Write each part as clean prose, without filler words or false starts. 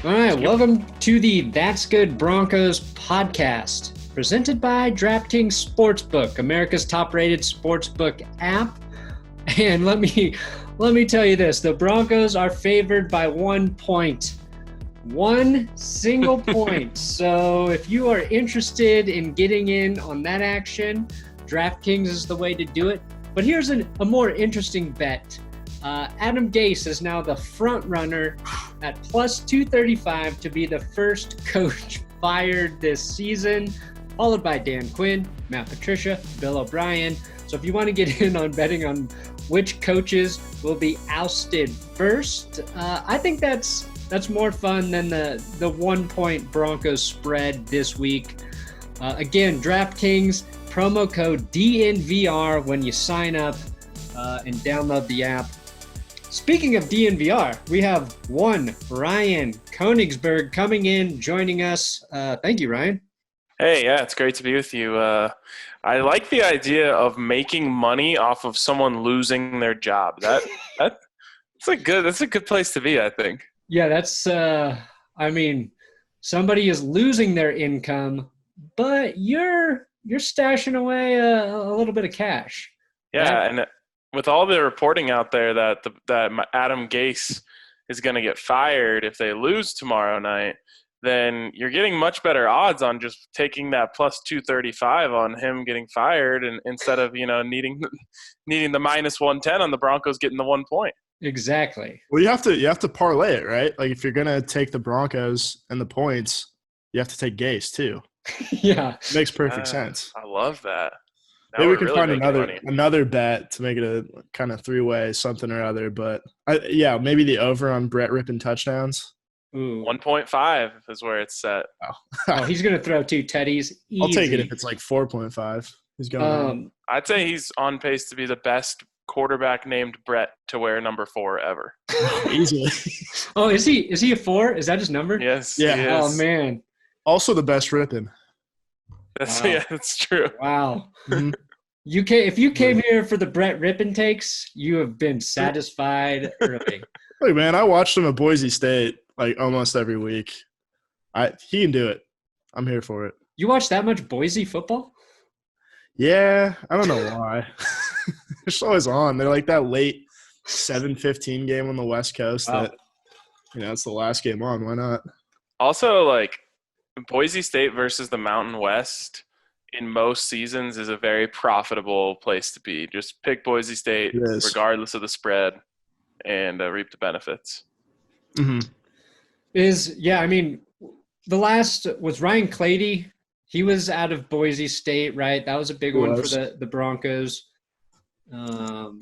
All right, welcome to the That's Good Broncos podcast, presented by Draftkings Sportsbook, America's top-rated sportsbook app. And let me tell you this: the Broncos are favored by 1 point, one single point. So if you are interested in getting in on that action, Draftkings is the way to do it. But here's a more interesting bet. Adam Gase is now the front runner at plus 235 to be the first coach fired this season, followed by Dan Quinn, Matt Patricia, Bill O'Brien. So if you want to get in on betting on which coaches will be ousted first, I think that's more fun than the 1 point Broncos spread this week. Again, DraftKings, promo code DNVR when you sign up and download the app. Speaking of DNVR, we have one Ryan Koenigsberg coming in, joining us. Thank you, Ryan. Hey, yeah, it's great to be with you. I like the idea of making money off of someone losing their job. That's a good place to be, I think. Yeah, that's somebody is losing their income, but you're stashing away a little bit of cash. Yeah, right? And with all the reporting out there that Adam Gase is going to get fired if they lose tomorrow night, then you're getting much better odds on just taking that plus 235 on him getting fired, and instead of needing the minus 110 on the Broncos getting the 1 point. Exactly. Well, you have to parlay it, right? Like if you're gonna take the Broncos and the points, you have to take Gase too. Yeah, makes perfect sense. I love that. Maybe we can find another bet to make it a kind of three-way something or other. But maybe the over on Brett Rypien touchdowns. Ooh. 1.5 is where it's set. Oh, he's going to throw two Teddies. Easy. I'll take it if it's like 4.5. He's going. I'd say he's on pace to be the best quarterback named Brett to wear number 4 ever. Easily. Oh, is he a 4? Is that his number? Yes. Yeah. Oh man. Also the best Rypien. That's true. Wow. Mm-hmm. If you came here for the Brett Rypien takes, you have been satisfied early. Hey man, I watched him at Boise State like almost every week. He can do it. I'm here for it. You watch that much Boise football? Yeah, I don't know why. It's always on. They're like that late 7:15 game on the West Coast. Wow. That it's the last game on. Why not? Also, like Boise State versus the Mountain West in most seasons is a very profitable place to be. Just pick Boise State regardless of the spread and reap the benefits. Mm-hmm. The last was Ryan Clady. He was out of Boise State, right? That was a big one for the Broncos. Trying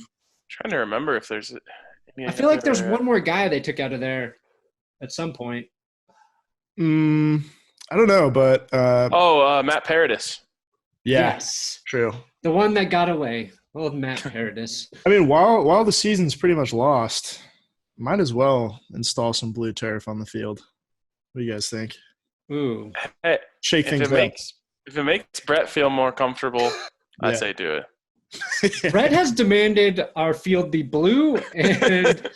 to remember if there's I feel like there's one more guy they took out of there at some point. I don't know, but Matt Paradis. Yeah, yes, true. The one that got away. Well, Matt Paradis. I mean, while the season's pretty much lost, might as well install some blue turf on the field. What do you guys think? Ooh, hey, shake things up. If it makes Brett feel more comfortable, I say do it. Brett has demanded our field be blue, and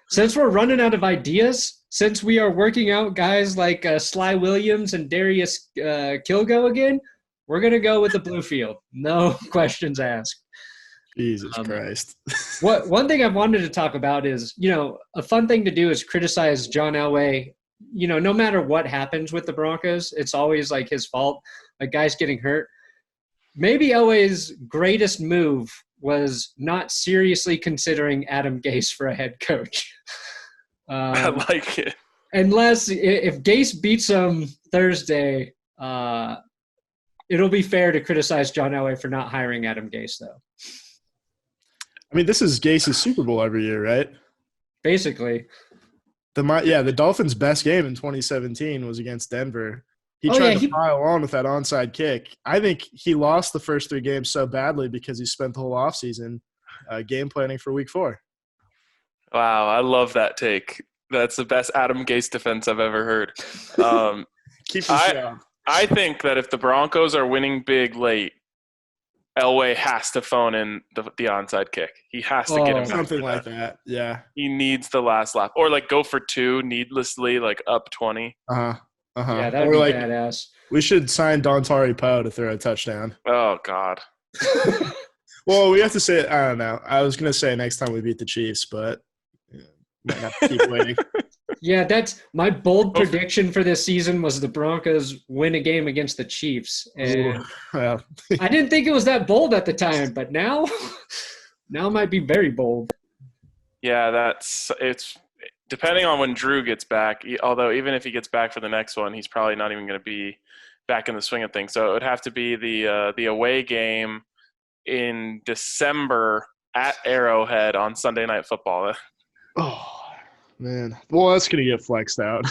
since we're running out of ideas, since we are working out guys like Sly Williams and Darius Kilgo again, we're going to go with the blue field. No questions asked. Jesus Christ. One thing I wanted to talk about is, a fun thing to do is criticize John Elway. No matter what happens with the Broncos, it's always like his fault. Like guys getting hurt. Maybe Elway's greatest move was not seriously considering Adam Gase for a head coach. I like it. Unless if Gase beats him Thursday, it'll be fair to criticize John Elway for not hiring Adam Gase, though. I mean, this is Gase's Super Bowl every year, right? Basically. The Dolphins' best game in 2017 was against Denver. He tried to pile on with that onside kick. I think he lost the first 3 games so badly because he spent the whole offseason game planning for Week 4. Wow, I love that take. That's the best Adam Gase defense I've ever heard. Keep the shot. I think that if the Broncos are winning big late, Elway has to phone in the onside kick. He has to get him something like that. Yeah, he needs the last lap, or like go for 2 needlessly, like up 20. Yeah, that'd be badass. We should sign Dontari Poe to throw a touchdown. Oh God. Well, we have to say, I don't know. I was gonna say next time we beat the Chiefs, but might have to keep waiting. Yeah, that's my bold prediction for this season was the Broncos win a game against the Chiefs. And I didn't think it was that bold at the time, but now it might be very bold. Yeah, it's depending on when Drew gets back. Although even if he gets back for the next one, he's probably not even going to be back in the swing of things. So it would have to be the away game in December at Arrowhead on Sunday Night Football. Oh, man. Well, that's going to get flexed out.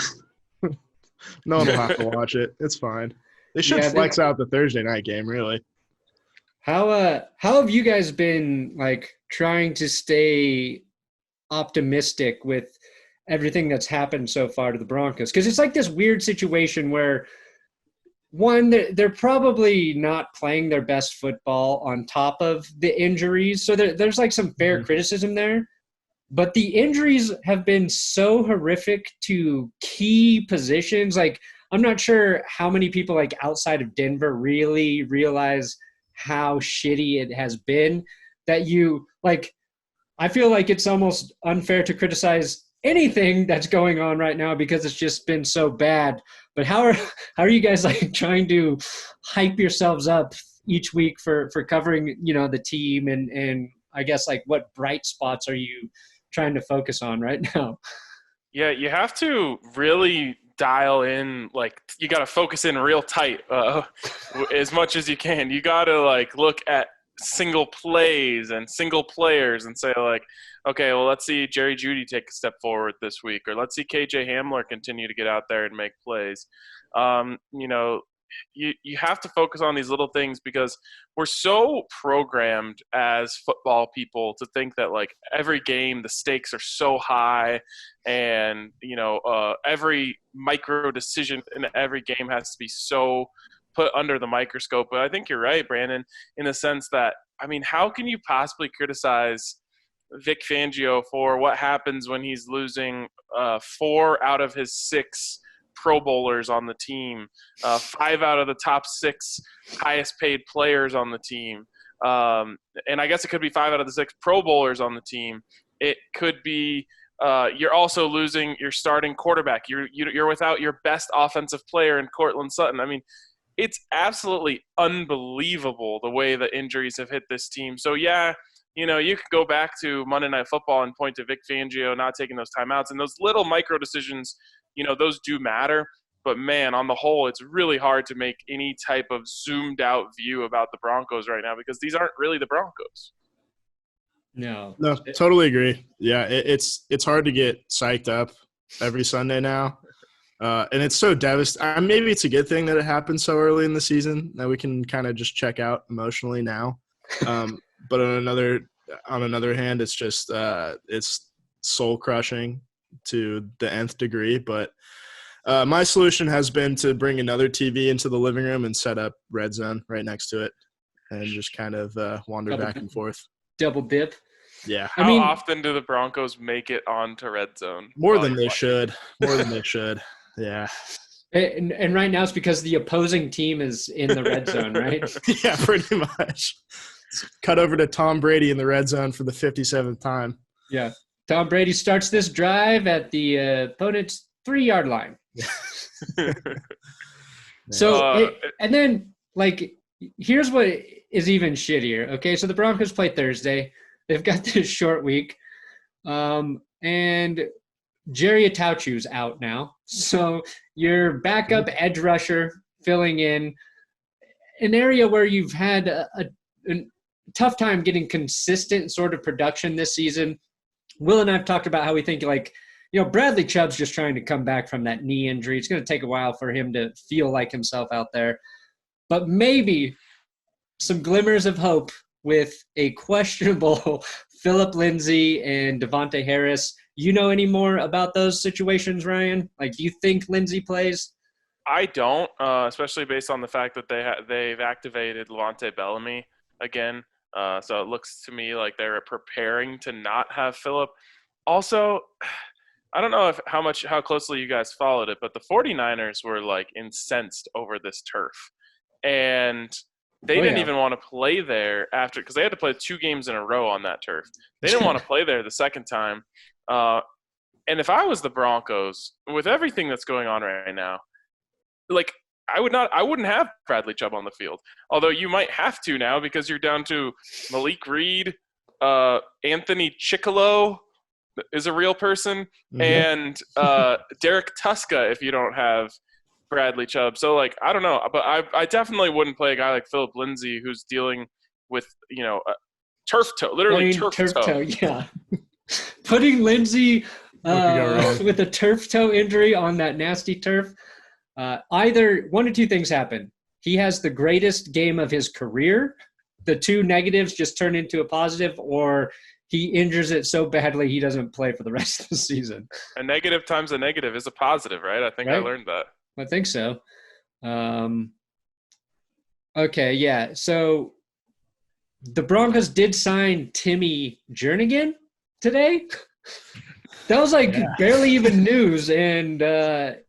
No one will have to watch it. It's fine. They should flex out the Thursday night game, really. How have you guys been, like, trying to stay optimistic with everything that's happened so far to the Broncos? Because it's like this weird situation where, one, they're probably not playing their best football on top of the injuries. So there's like some fair criticism there. But the injuries have been so horrific to key positions. Like, I'm not sure how many people, like, outside of Denver really realize how shitty it has been that you, like, I feel like it's almost unfair to criticize anything that's going on right now because it's just been so bad. But how are you guys, like, trying to hype yourselves up each week for covering, you know, the team and I guess, like, what bright spots are you trying to focus on right now? Yeah, you have to really dial in, like, you got to focus in real tight as much as you can. You got to, like, look at single plays and single players and say, like, okay, well, let's see Jerry Jeudy take a step forward this week, or let's see KJ Hamler continue to get out there and make plays. You know, you have to focus on these little things because we're so programmed as football people to think that, like, every game the stakes are so high and, you know, every micro decision in every game has to be so put under the microscope. But I think you're right, Brandon, in the sense that, I mean, how can you possibly criticize Vic Fangio for what happens when he's losing 4 out of his 6 Pro Bowlers on the team, 5 out of the top 6 highest paid players on the team. And I guess it could be 5 out of the 6 Pro Bowlers on the team. It could be you're also losing your starting quarterback. You're without your best offensive player in Cortland Sutton. I mean, it's absolutely unbelievable the way the injuries have hit this team. So, yeah, you know, you could go back to Monday Night Football and point to Vic Fangio not taking those timeouts. And those little micro decisions, you know, those do matter. But, man, on the whole, it's really hard to make any type of zoomed-out view about the Broncos right now because these aren't really the Broncos. No, totally agree. Yeah, it's hard to get psyched up every Sunday now. And it's so devastating. Maybe it's a good thing that it happened so early in the season that we can kind of just check out emotionally now. But on another hand, it's just it's soul crushing to the nth degree. But my solution has been to bring another TV into the living room and set up Red Zone right next to it, and just kind of wander back and forth. Double dip. Yeah. How often do the Broncos make it onto Red Zone? More than they should. Yeah. And right now it's because the opposing team is in the red zone, right? Yeah, pretty much. Cut over to Tom Brady in the red zone for the 57th time. Yeah. Tom Brady starts this drive at the opponent's 3-yard line. So, and then, like, here's what is even shittier. Okay, so the Broncos play Thursday. They've got this short week. And Jerry Atauchu's out now. So your backup edge rusher filling in an area where you've had a tough time getting consistent sort of production this season. Will and I have talked about how we think, like, you know, Bradley Chubb's just trying to come back from that knee injury. It's going to take a while for him to feel like himself out there. But maybe some glimmers of hope with a questionable Phillip Lindsay and Devontae Harris. You know any more about those situations, Ryan? Like, do you think Lindsay plays? I don't, especially based on the fact that they've activated Levante Bellamy again. So it looks to me like they're preparing to not have Phillip. Also, I don't know how closely you guys followed it, but the 49ers were like incensed over this turf. And they didn't even want to play there after, because they had to play 2 games in a row on that turf. They didn't want to play there the second time. And if I was the Broncos, with everything that's going on right now, like I wouldn't have Bradley Chubb on the field. Although you might have to now because you're down to Malik Reed, Anthony Chickillo is a real person, and Derek Tuska if you don't have Bradley Chubb. So, like, I don't know. But I definitely wouldn't play a guy like Phillip Lindsay who's dealing with, turf toe, literally turf toe. Yeah. Putting Lindsay with a turf toe injury on that nasty turf, either one of two things happen. He has the greatest game of his career. The 2 negatives just turn into a positive, or he injures it so badly he doesn't play for the rest of the season. A negative times a negative is a positive, right? I think I learned that. I think so. Okay, yeah. So the Broncos did sign Timmy Jernigan today. That was barely even news, and that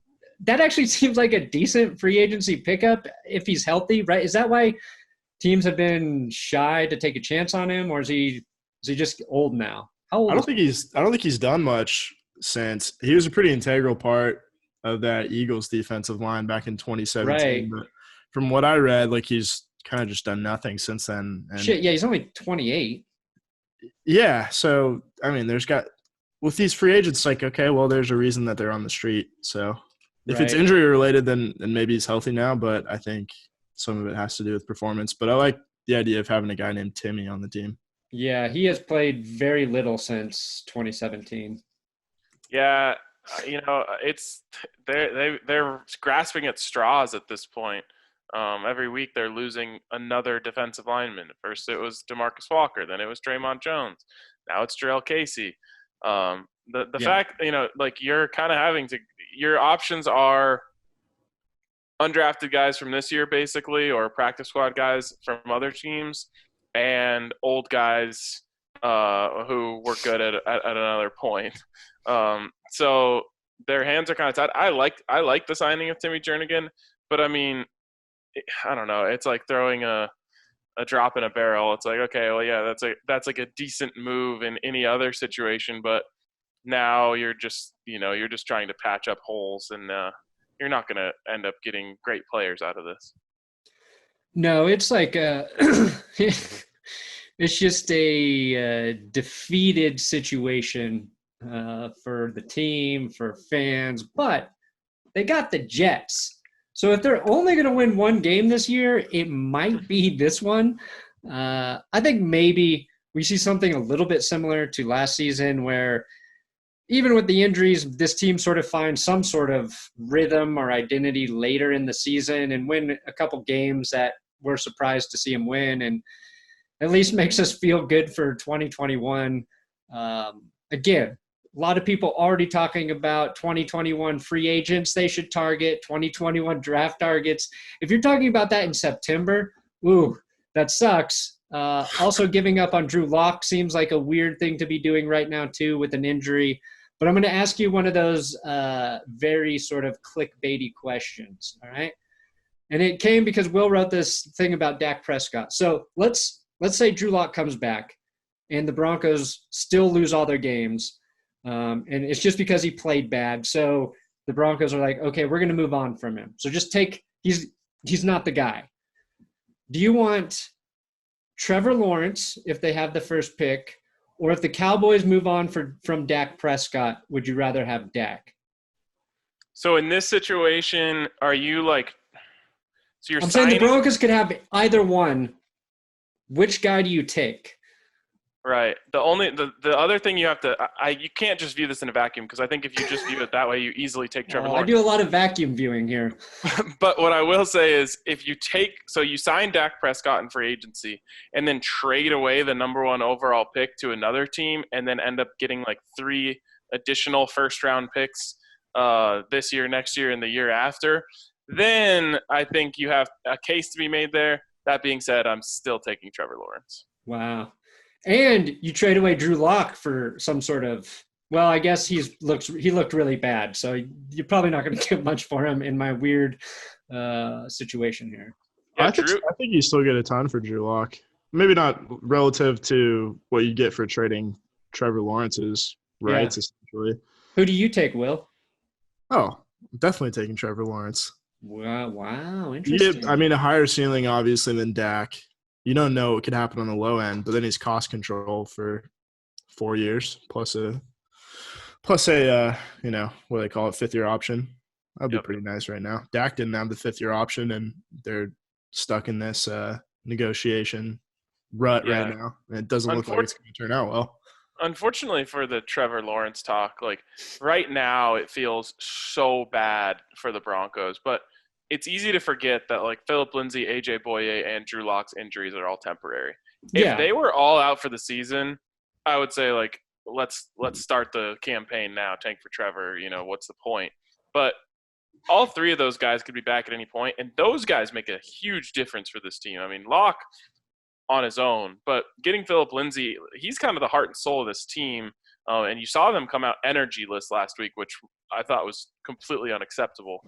actually seems like a decent free agency pickup if he's healthy, right? Is that why teams have been shy to take a chance on him, or is he just old now? How old? I don't think he's done much since he was a pretty integral part of that Eagles defensive line back in 2017. Right. But from what I read, he's kind of just done nothing since then. And he's only 28. Yeah, so I mean, with these free agents, okay, well, there's a reason that they're on the street. So if it's injury related, then maybe he's healthy now. But I think some of it has to do with performance. But I like the idea of having a guy named Timmy on the team. Yeah, he has played very little since 2017. Yeah, they're grasping at straws at this point. Every week they're losing another defensive lineman. First it was DeMarcus Walker, then it was Draymond Jones. Now it's Jarrell Casey. The fact, you're kind of having to – your options are undrafted guys from this year basically, or practice squad guys from other teams, and old guys who were good at another point. So their hands are kind of tied. I like the signing of Timmy Jernigan, but I mean, I don't know. It's like throwing a drop in a barrel. It's like, okay, well, yeah, that's like a decent move in any other situation, but now you're just trying to patch up holes, and you're not going to end up getting great players out of this. No, it's like it's just a defeated situation for the team, for fans, but they got the Jets. So if they're only going to win one game this year, it might be this one. I think maybe we see something a little bit similar to last season where even with the injuries, this team sort of finds some sort of rhythm or identity later in the season and win a couple games that we're surprised to see them win, and at least makes us feel good for 2021. Again, a lot of people already talking about 2021 free agents they should target, 2021 draft targets. If you're talking about that in September, ooh, that sucks. Also, giving up on Drew Lock seems like a weird thing to be doing right now, too, with an injury. But I'm going to ask you one of those very sort of clickbaity questions, all right? And it came because Will wrote this thing about Dak Prescott. So let's say Drew Lock comes back and the Broncos still lose all their games. And it's just because he played bad. So the Broncos are like, okay, we're going to move on from him. So just he's not the guy. Do you want Trevor Lawrence if they have the first pick, or if the Cowboys move on from Dak Prescott, would you rather have Dak? So in this situation, are you like – so I'm saying the Broncos could have either one. Which guy do you take? Right. The other thing you have to you can't just view this in a vacuum, because I think if you just view it that way, you easily take Trevor Lawrence. I do a lot of vacuum viewing here. But what I will say is if you you sign Dak Prescott in free agency and then trade away the number 1 overall pick to another team and then end up getting like 3 additional first-round picks this year, next year, and the year after, then I think you have a case to be made there. That being said, I'm still taking Trevor Lawrence. Wow. And you trade away Drew Lock for some sort of – well, I guess he looked really bad. So you're probably not going to get much for him in my weird situation here. Yeah, I think you still get a ton for Drew Lock. Maybe not relative to what you get for trading Trevor Lawrence's rights, essentially. Who do you take, Will? Oh, definitely taking Trevor Lawrence. Wow, interesting. A higher ceiling, obviously, than Dak. You don't know what could happen on the low end, but then he's cost control for 4 years plus a what do they call it, fifth-year option. That'd be pretty nice right now. Dak didn't have the fifth-year option, and they're stuck in this negotiation rut right now. And it doesn't look like it's going to turn out well. Unfortunately for the Trevor Lawrence talk, like right now it feels so bad for the Broncos, but it's easy to forget that like Phillip Lindsay, AJ Boye, and Drew Lock's injuries are all temporary. If they were all out for the season, I would say like let's start the campaign now. Tank for Trevor. What's the point? But all three of those guys could be back at any point, and those guys make a huge difference for this team. I mean, Locke on his own, but getting Phillip Lindsay, he's kind of the heart and soul of this team. And you saw them come out energy-less last week, which I thought was completely unacceptable.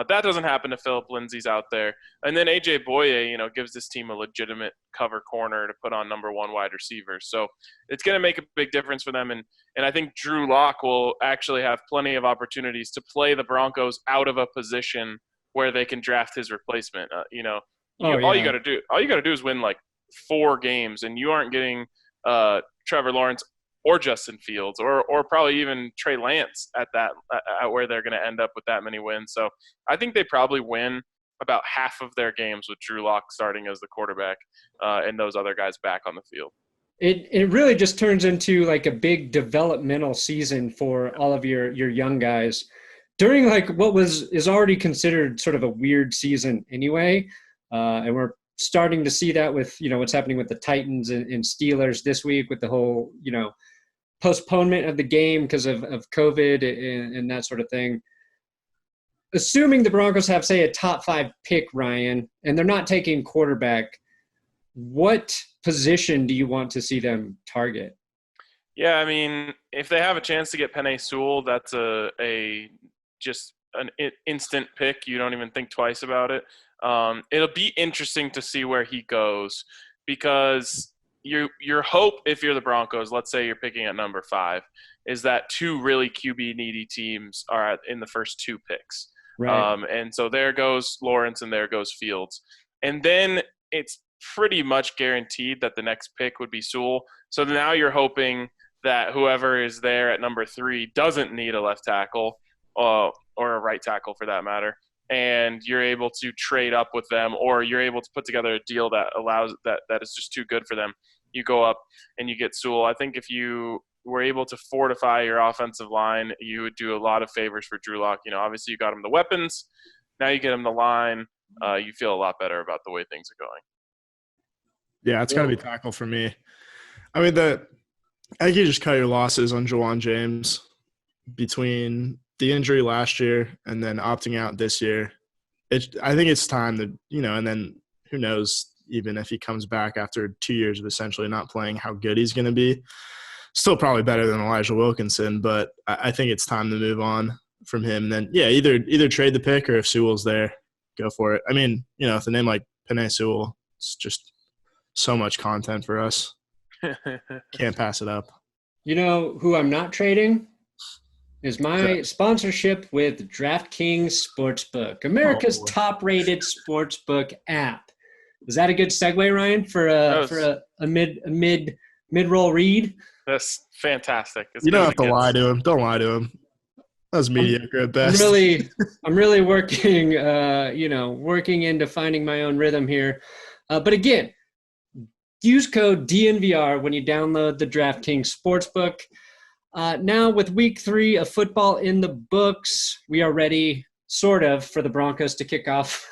That doesn't happen if Phillip Lindsay's out there. And then AJ Boye, gives this team a legitimate cover corner to put on number one wide receiver. So it's going to make a big difference for them. And I think Drew Lock will actually have plenty of opportunities to play the Broncos out of a position where they can draft his replacement. All you got to do is win like 4 games, and you aren't getting Trevor Lawrence or Justin Fields or probably even Trey Lance at where they're going to end up with that many wins. So I think they probably win about half of their games with Drew Lock starting as the quarterback and those other guys back on the field. It really just turns into like a big developmental season for all of your young guys during like what is already considered sort of a weird season anyway. And we're starting to see that with, what's happening with the Titans and Steelers this week with the whole, postponement of the game because of COVID and that sort of thing. Assuming the Broncos have, say, a top 5 pick, Ryan, and they're not taking quarterback, what position do you want to see them target? Yeah, I mean, if they have a chance to get Penei Sewell, that's just an instant pick. You don't even think twice about it. It'll be interesting to see where he goes because your hope, if you're the Broncos, let's say you're picking at number 5, is that 2 really QB needy teams are in the first 2 picks. Right. And so there goes Lawrence and there goes Fields. And then it's pretty much guaranteed that the next pick would be Sewell. So now you're hoping that whoever is there at number 3 doesn't need a left tackle or a right tackle for that matter. And you're able to trade up with them, or you're able to put together a deal that allows that is just too good for them. You go up and you get Sewell. I think if you were able to fortify your offensive line, you would do a lot of favors for Drew Lock. Obviously you got him the weapons. Now you get him the line. You feel a lot better about the way things are going. Yeah, it's got to be tackle for me. I mean, I think you just cut your losses on Juwan James between the injury last year and then opting out this year. I think it's time to, and then who knows, even if he comes back after 2 years of essentially not playing, how good he's going to be. Still probably better than Elijah Wilkinson, but I think it's time to move on from him. And then, either trade the pick or if Sewell's there, go for it. I mean, if a name like Penei Sewell, it's just so much content for us. Can't pass it up. Who I'm not trading is my sponsorship with Draftkings Sportsbook, America's top-rated sportsbook app. Is that a good segue, Ryan, for a mid-roll read? That's fantastic. You don't have to lie to him. Don't lie to him. That was mediocre at best. I'm really working, working into finding my own rhythm here. But again, use code DNVR when you download the DraftKings Sportsbook. Now with week 3 of football in the books, we are ready, sort of, for the Broncos to kick off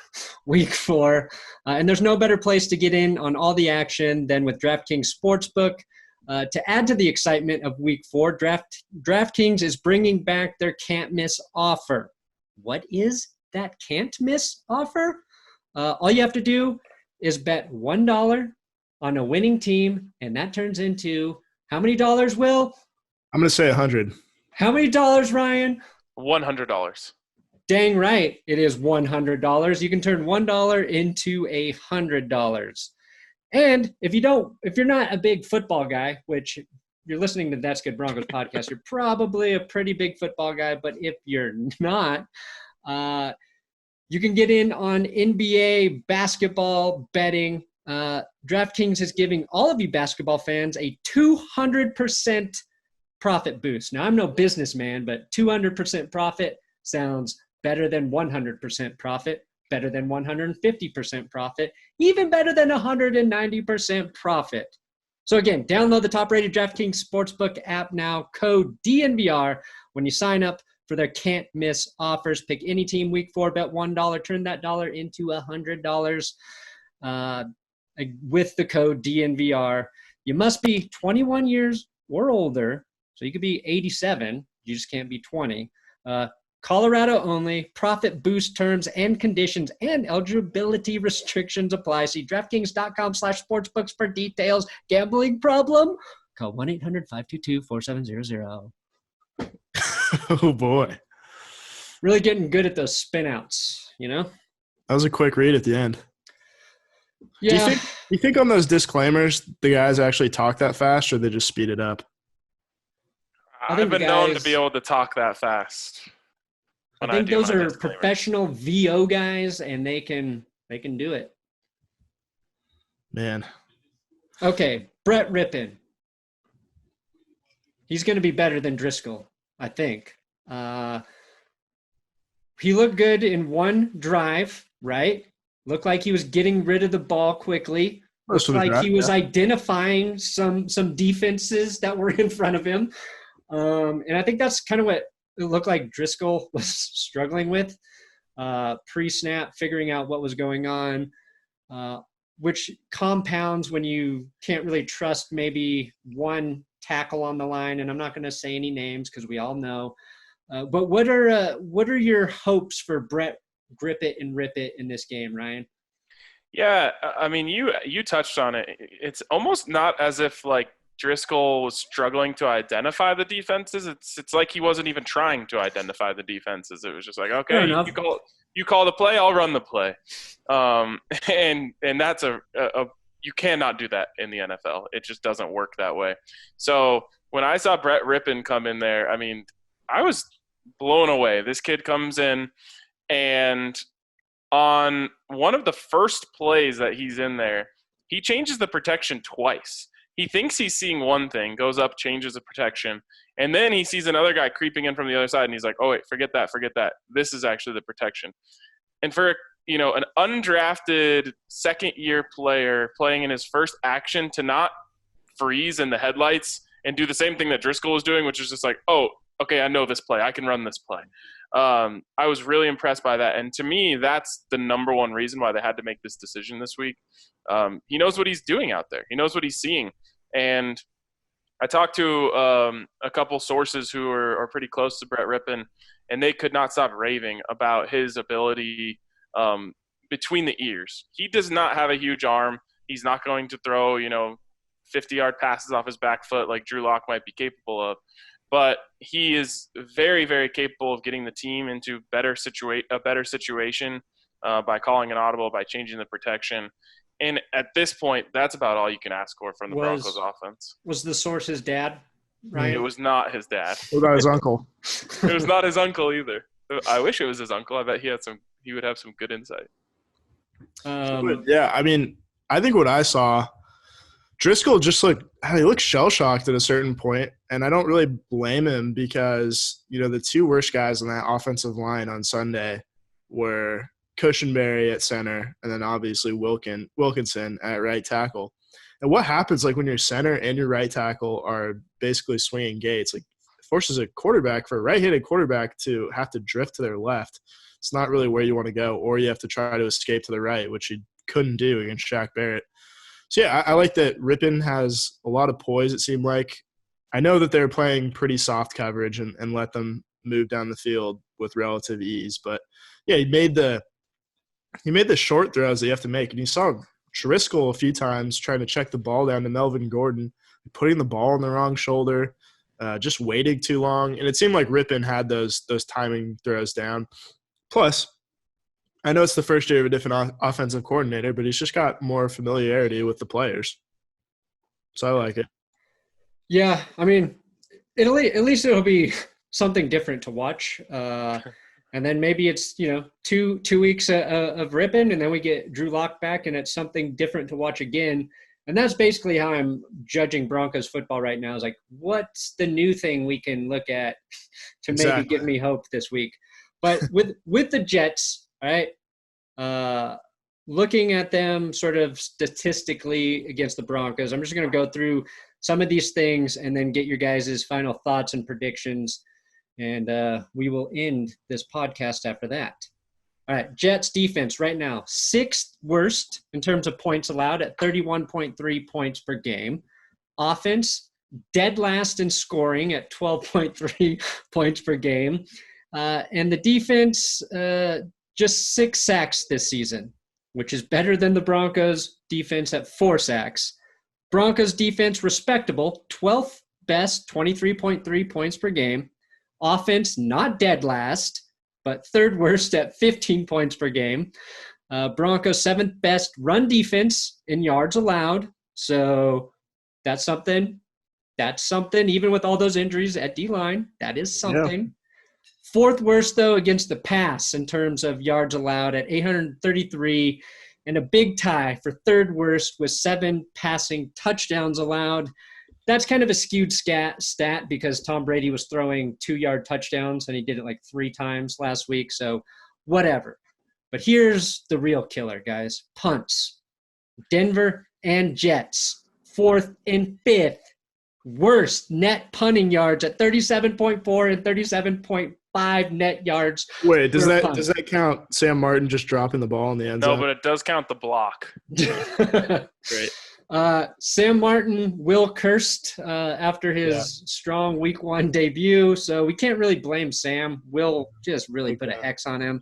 week 4. And there's no better place to get in on all the action than with DraftKings Sportsbook. To add to the excitement of week 4, DraftKings is bringing back their can't-miss offer. What is that can't-miss offer? All you have to do is bet $1 on a winning team, and that turns into how many dollars, Will? I'm going to say 100. How many dollars, Ryan? $100. Dang right, it is $100. You can turn $1 into $100. And if you're not a big football guy, which you're listening to That's Good Broncos podcast, you're probably a pretty big football guy. But if you're not, you can get in on NBA basketball betting. DraftKings is giving all of you basketball fans a 200% profit boost. Now, I'm no businessman, but 200% profit sounds better than 100% profit, better than 150% profit, even better than 190% profit. So again, download the top-rated DraftKings Sportsbook app now, code DNVR when you sign up for their can't-miss offers. Pick any team week 4, bet $1, turn that dollar into $100 with the code DNVR. You must be 21 years or older, so you could be 87. You just can't be 20. Colorado only. Profit boost terms and conditions and eligibility restrictions apply. See DraftKings.com/sportsbooks for details. Gambling problem? Call 1-800-522-4700. Oh, boy. Really getting good at those spin outs, you know? That was a quick read at the end. Yeah. Do you think on those disclaimers the guys actually talk that fast, or they just speed it up? I've been known to be able to talk that fast. I think those are professional VO guys, and they can do it. Man. Okay, Brett Rypien. He's going to be better than Driskel, I think. He looked good in one drive, right? Looked like he was getting rid of the ball quickly. Looked like he was identifying some defenses that were in front of him. And I think that's kind of what it looked like Driskel was struggling with pre-snap, figuring out what was going on, which compounds when you can't really trust maybe one tackle on the line. And I'm not going to say any names because we all know. But what are your hopes for Brett Grip It and Rip It in this game, Ryan? Yeah, I mean, you touched on it. It's almost not as if like Driskel was struggling to identify the defenses. It's like he wasn't even trying to identify the defenses. It was just like, okay, you call the play, I'll run the play. And that's you cannot do that in the NFL. It just doesn't work that way. So when I saw Brett Rypien come in there, I mean, I was blown away. This kid comes in, and on one of the first plays that he's in there, he changes the protection twice. He thinks he's seeing one thing, goes up, changes the protection, and then he sees another guy creeping in from the other side, and he's like, oh, wait, forget that. This is actually the protection. And for, an undrafted second-year player playing in his first action to not freeze in the headlights and do the same thing that Driskel was doing, which is just like, oh, okay, I know this play. I can run this play. I was really impressed by that. And to me, that's the number one reason why they had to make this decision this week. He knows what he's doing out there. He knows what he's seeing. And I talked to a couple sources who are pretty close to Brett Rypien, and they could not stop raving about his ability between the ears. He does not have a huge arm. He's not going to throw, 50-yard passes off his back foot like Drew Lock might be capable of. But he is very, very capable of getting the team into a better situation by calling an audible, by changing the protection. And at this point, that's about all you can ask for from the Broncos offense. Was the source his dad, Ryan? It was not his dad. What about his uncle? It was not his uncle either. I wish it was his uncle. I bet he would have some good insight. Yeah, I mean, I think what I saw, Driskel just he looked shell-shocked at a certain point, and I don't really blame him because, the two worst guys on that offensive line on Sunday were Cushenberry at center and then obviously Wilkinson at right tackle. And what happens when your center and your right tackle are basically swinging gates? It forces a quarterback, for a right-handed quarterback, to have to drift to their left. It's not really where you want to go, or you have to try to escape to the right, which he couldn't do against Shaq Barrett. So, yeah, I like that Rypien has a lot of poise, it seemed like. I know that they're playing pretty soft coverage and let them move down the field with relative ease. But, yeah, he made the short throws that you have to make. And you saw Driskel a few times trying to check the ball down to Melvin Gordon, putting the ball on the wrong shoulder, just waiting too long. And it seemed like Rypien had those timing throws down. Plus, I know it's the first year of a different offensive coordinator, but he's just got more familiarity with the players. So I like it. Yeah, I mean, at least it'll be something different to watch. And then maybe it's, 2 weeks of Rypien, and then we get Drew Lock back, and it's something different to watch again. And that's basically how I'm judging Broncos football right now, is like, what's the new thing we can look at to maybe give me hope this week? But with the Jets, right, looking at them sort of statistically against the Broncos, I'm just going to go through some of these things and then get your guys' final thoughts and predictions. And we will end this podcast after that. All right, Jets defense right now, 6th worst in terms of points allowed at 31.3 points per game. Offense, dead last in scoring at 12.3 points per game. And the defense, just 6 sacks this season, which is better than the Broncos defense at 4 sacks. Broncos defense, respectable, 12th best, 23.3 points per game. Offense, not dead last, but 3rd worst at 15 points per game. Broncos, 7th best run defense in yards allowed. So that's something. That's something. Even with all those injuries at D-line, that is something. Yeah. 4th worst, though, against the pass in terms of yards allowed at 833, and a big tie for 3rd worst with 7 passing touchdowns allowed. That's kind of a skewed stat because Tom Brady was throwing 2-yard touchdowns, and he did it like 3 times last week, so whatever. But here's the real killer, guys. Punts. Denver and Jets, 4th and 5th worst net punting yards at 37.4 and 37.5 net yards. Wait, does that count Sam Martin just dropping the ball in the end zone? No, but it does count the block. Great. Sam Martin will cursed after his strong week 1 debut, so we can't really blame Sam. Will just really put an X on him.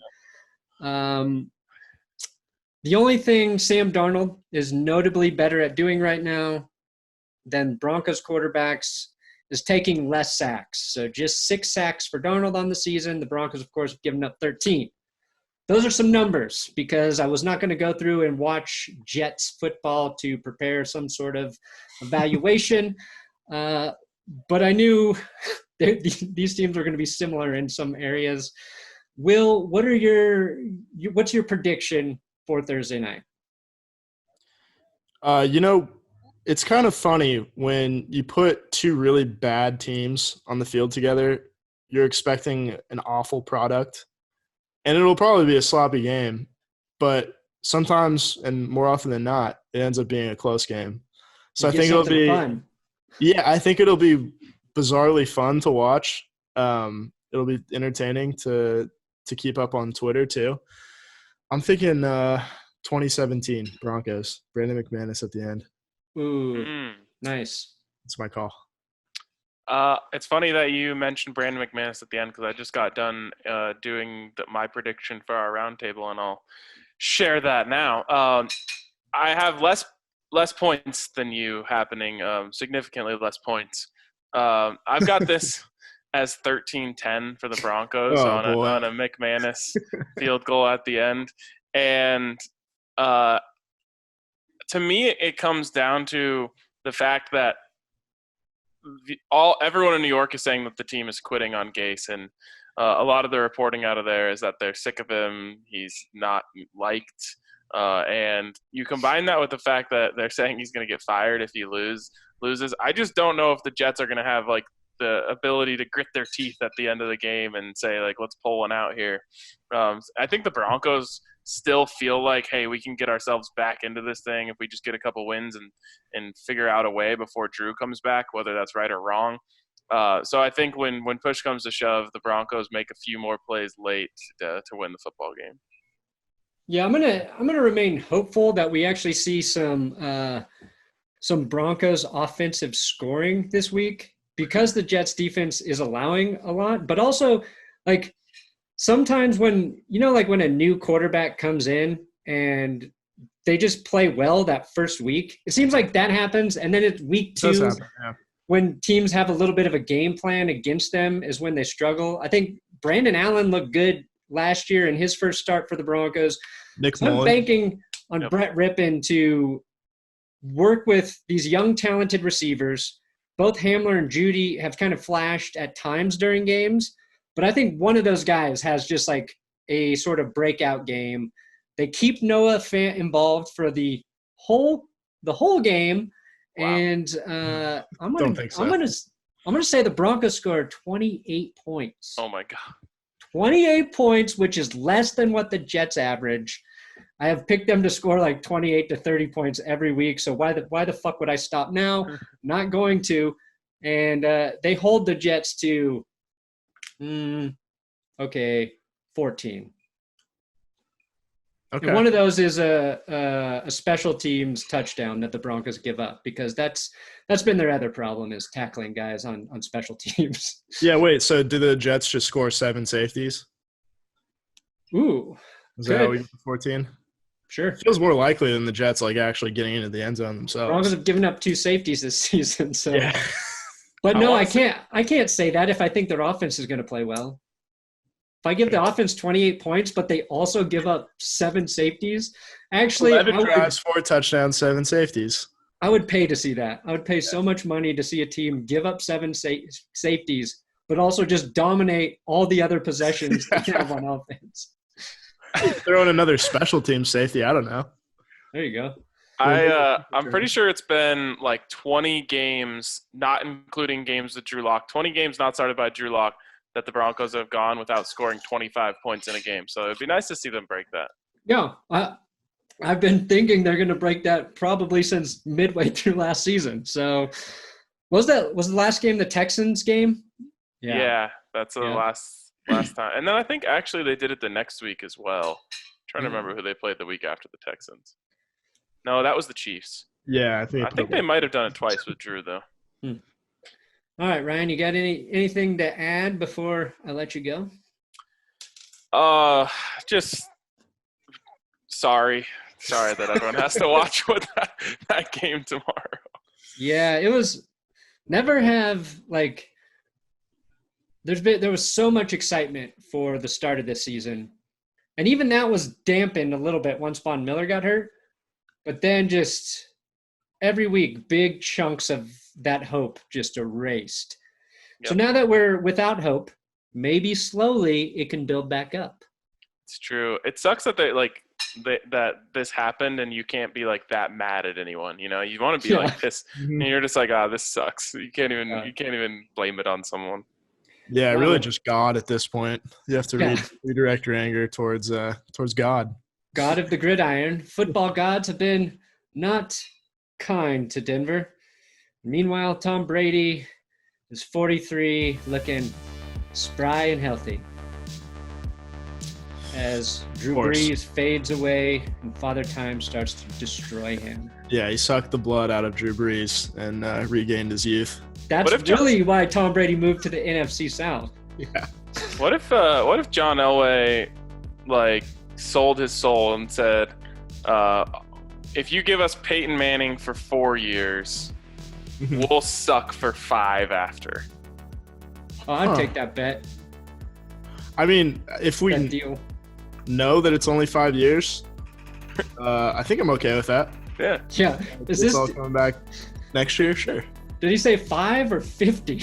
The only thing Sam Darnold is notably better at doing right now than Broncos quarterbacks is taking less sacks. So just 6 sacks for Darnold on the season. The Broncos, of course, have given up 13. Those are some numbers because I was not going to go through and watch Jets football to prepare some sort of evaluation. But I knew these teams are going to be similar in some areas. Will, what's your prediction for Thursday night? It's kind of funny when you put 2 really bad teams on the field together, you're expecting an awful product. And it'll probably be a sloppy game, but sometimes and more often than not, it ends up being a close game. So I think it'll be fun. Yeah, I think it'll be bizarrely fun to watch. It'll be entertaining to keep up on Twitter too. I'm thinking 2017 Broncos, Brandon McManus at the end. Ooh, nice. That's my call. It's funny that you mentioned Brandon McManus at the end because I just got done doing my prediction for our roundtable, and I'll share that now. I have less points than you happening, significantly less points. I've got this as 13-10 for the Broncos on a McManus field goal at the end. And to me, it comes down to the fact that everyone in New York is saying that the team is quitting on Gase, and a lot of the reporting out of there is that they're sick of him. He's not liked, and you combine that with the fact that they're saying he's going to get fired if he loses. I just don't know if the Jets are going to have like the ability to grit their teeth at the end of the game and say like, let's pull one out here. I think the Broncos still feel like, hey, we can get ourselves back into this thing if we just get a couple wins and figure out a way before Drew comes back, whether that's right or wrong. So I think when push comes to shove, the Broncos make a few more plays late to win the football game. Yeah, I'm gonna remain hopeful that we actually see some Broncos offensive scoring this week because the Jets defense is allowing a lot, but also like sometimes when a new quarterback comes in and they just play well that first week. It seems like that happens, and then it's week 2 when teams have a little bit of a game plan against them is when they struggle. I think Brandon Allen looked good last year in his first start for the Broncos. I'm banking on Brett Rypien to work with these young, talented receivers. Both Hamler and Judy have kind of flashed at times during games, but I think one of those guys has just like a sort of breakout game. They keep Noah Fant involved for the whole game, and I'm gonna say the Broncos score 28 points. Oh my god, 28 points, which is less than what the Jets average. I have picked them to score like 28 to 30 points every week. So why the fuck would I stop now? Not going to. And they hold the Jets to, 14. Okay. And one of those is a special teams touchdown that the Broncos give up, because that's been their other problem, is tackling guys on special teams. Yeah, wait. So do the Jets just score 7 safeties? Ooh. Is that how we get to 14? Sure. It feels more likely than the Jets like actually getting into the end zone themselves. Broncos have given up 2 safeties this season, so. Yeah. But no, I can't say that if I think their offense is going to play well. If I give the offense 28 points, but they also give up 7 safeties, actually 11 drives, 4 touchdowns, 7 safeties. I would pay to see that. I would pay so much money to see a team give up 7 safeties, but also just dominate all the other possessions they have on offense. Throw in another special team safety. I don't know. There you go. I'm pretty sure it's been like 20 games, not including games with Drew Lock, 20 games not started by Drew Lock, that the Broncos have gone without scoring 25 points in a game. So it'd be nice to see them break that. Yeah, I've been thinking they're going to break that probably since midway through last season. So was the last game the Texans game? Yeah, that's the last time. And then I think actually they did it the next week as well. I'm trying to remember who they played the week after the Texans. No, that was the Chiefs. Yeah, I think they might have done it twice with Drew, though. All right, Ryan, you got anything to add before I let you go? Just sorry that everyone has to watch that game tomorrow. Yeah, it was never have like there was so much excitement for the start of this season. And even that was dampened a little bit once Von Miller got hurt. But then just every week, big chunks of that hope just erased. Yep. So now that we're without hope, maybe slowly it can build back up. It's true. It sucks that that this happened and you can't be like that mad at anyone. You know, you want to be like this, and you're just like, this sucks. You can't even blame it on someone. Yeah, really just God at this point. You have to redirect your anger towards God. God of the gridiron. Football gods have been not kind to Denver. Meanwhile, Tom Brady is 43, looking spry and healthy, as Drew Brees fades away and Father Time starts to destroy him. Yeah, he sucked the blood out of Drew Brees and regained his youth. That's really why Tom Brady moved to the NFC South. Yeah. What if John Elway sold his soul and said, if you give us Peyton Manning for 4 years, we'll suck for 5 after? Oh, I'd take that bet. I mean, if we know that it's only 5 years, I think I'm okay with that. Yeah. Yeah. Is this all coming back next year? Sure. Did he say 5 or 50?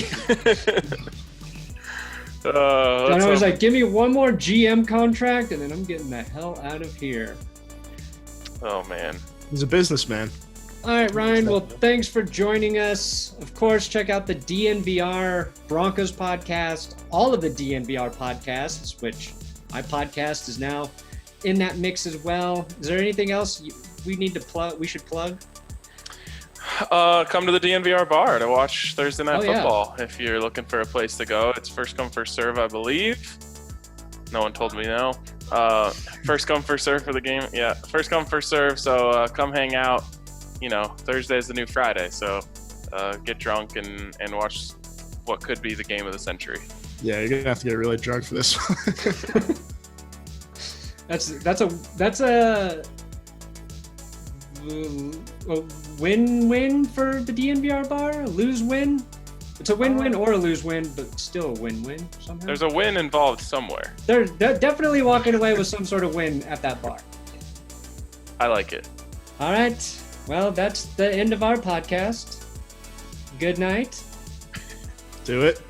John was like, give me one more GM contract, and then I'm getting the hell out of here. Oh, man. He's a businessman. All right, Ryan. Well, thanks for joining us. Of course, check out the DNVR Broncos podcast, all of the DNVR podcasts, which my podcast is now in that mix as well. Is there anything else we should plug? Come to the DNVR bar to watch Thursday Night Football. If you're looking for a place to go, it's first come, first serve, I believe. No one told me no. First come, first serve for the game. Yeah, first come, first serve. So come hang out. You know, Thursday is the new Friday. So get drunk and watch what could be the game of the century. Yeah, you're gonna have to get really drunk for this one. That's a a win-win for the DNVR bar? A lose-win? It's a win-win or a lose-win, but still a win-win somehow. There's a win involved somewhere. They're definitely walking away with some sort of win at that bar. I like it. All right. Well, that's the end of our podcast. Good night. Do it.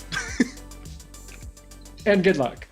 And good luck.